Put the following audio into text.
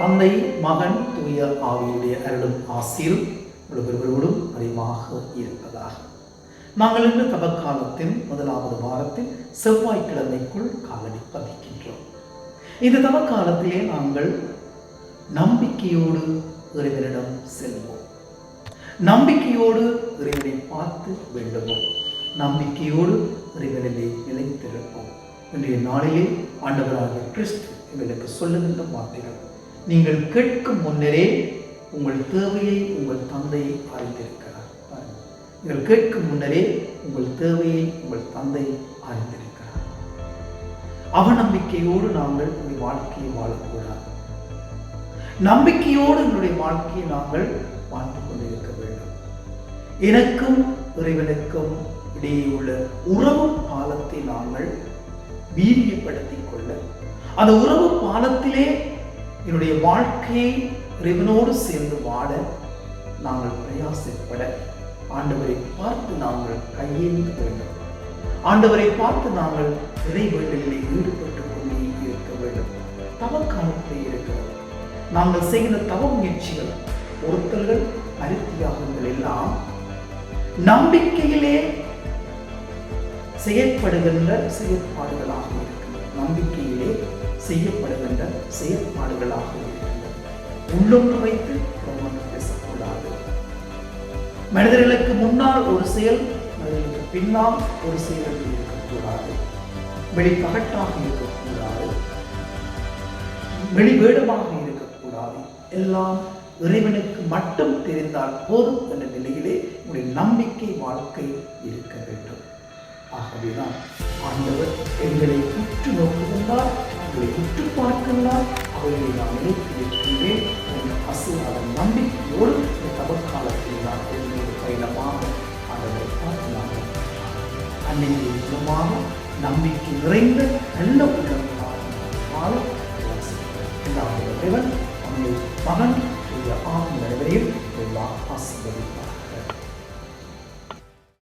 தந்தை, மகன், தூய ஆவியுடைய அருளும் ஆசீரும் ஒருவரோடும் அறிவாக இருப்பதாக. நாங்கள் இன்று தவக்காலத்தின் முதலாவது வாரத்தில் செவ்வாய்க்கிழமைக்குள் காலடி பதிக்கின்றோம். இந்த தவக்காலத்திலே நாங்கள் நம்பிக்கையோடு இறைவனிடம் செல்வோம். நம்பிக்கையோடு இறைவனை பார்த்து வேண்டுவோம். நம்பிக்கையோடு இறைவனிலே நிலைத்திருப்போம். இன்றைய நாளிலே ஆண்டவராகிய கிறிஸ்து எங்களுக்கு சொல்லுகின்ற வார்த்தைகள்: நீங்கள் கேட்கும் முன்னரே உங்கள் தேவையை உங்கள் தந்தை அறிந்திருக்கிறார். நீங்கள் கேட்கும் முன்னரே உங்கள் தேவையை உங்கள் தந்தை அறிந்திருக்கிறார். அவநம்பிக்கையோடு நாங்கள் இந்த வாழ்க்கையை வாழக்கூடாது. நம்பிக்கையோடு எங்களுடைய வாழ்க்கையை நாங்கள் வாழ்ந்து கொண்டிருக்க வேண்டும். எனக்கும் இறைவனுக்கும் இடையே உள்ள உறவு பாலத்தை நாங்கள் வீரியப்படுத்திக் கொள்ள, அந்த உறவு பாலத்திலே என்னுடைய வாழ்க்கையை இறைவனோடு சேர்ந்து வாழ நாங்கள் பிரயாசப்பட ஆண்டவரை பார்த்து நாங்கள் கையேந்த வேண்டும். ஆண்டவரை பார்த்து நாங்கள் இறைவேண்டலிலே ஈடுபட்டு கொண்டே இருக்க வேண்டும். தவக்காலத்திலே இருக்கிறது. நாங்கள் செய்கிற தவ முயற்சிகள், பொருத்தல்கள், அரித்தியாகங்கள் எல்லாம் நம்பிக்கையிலே செயற்படுகின்ற செயற்பாடுகளாக இருக்கின்றன. நம்பிக்கையிலே செய்யப்படுகின்ற செயற்பாடுகளாக இருக்கின்றன. உள்ளொன்று வைத்து புறமொன்று பேசக்கூடாது. மனிதர்களுக்கு முன்னால் ஒரு செயல், மனிதர்களுக்கு பின்னால் ஒரு செயல் இருக்கக்கூடாது. வெளிப்பகட்டாக இருக்கக்கூடாது. வெளிவேடமாக இருக்கக்கூடாது. எல்லாம் இறைவனுக்கு மட்டும் தெரிந்தால் போதும் என்ற நிலையிலே உங்களுடைய நம்பிக்கை வாழ்க்கை இருக்க வேண்டும். ஆகவேதான் ஆண்டவர் எங்களை உற்று நோக்குகின்றார், எங்களை உற்று பார்க்கின்றார். அவர்களை நான் நினைத்து இருக்கின்றேன் என்ற அசுராத நம்பிக்கையோடு இந்த தவக்காலத்தில் நான் என்னோட பயணமாக ஆண்டவரை பார்த்து நாங்கள் அன்னைக்கு மூலமாக நம்பிக்கை நிறைந்த நல்ல உள்ளவர்களாக வாழ இறைவன் நம்மை மகன் ஆகும் நடைமுறையில் எல்லாம் ஆசீர்வதிப்பார்.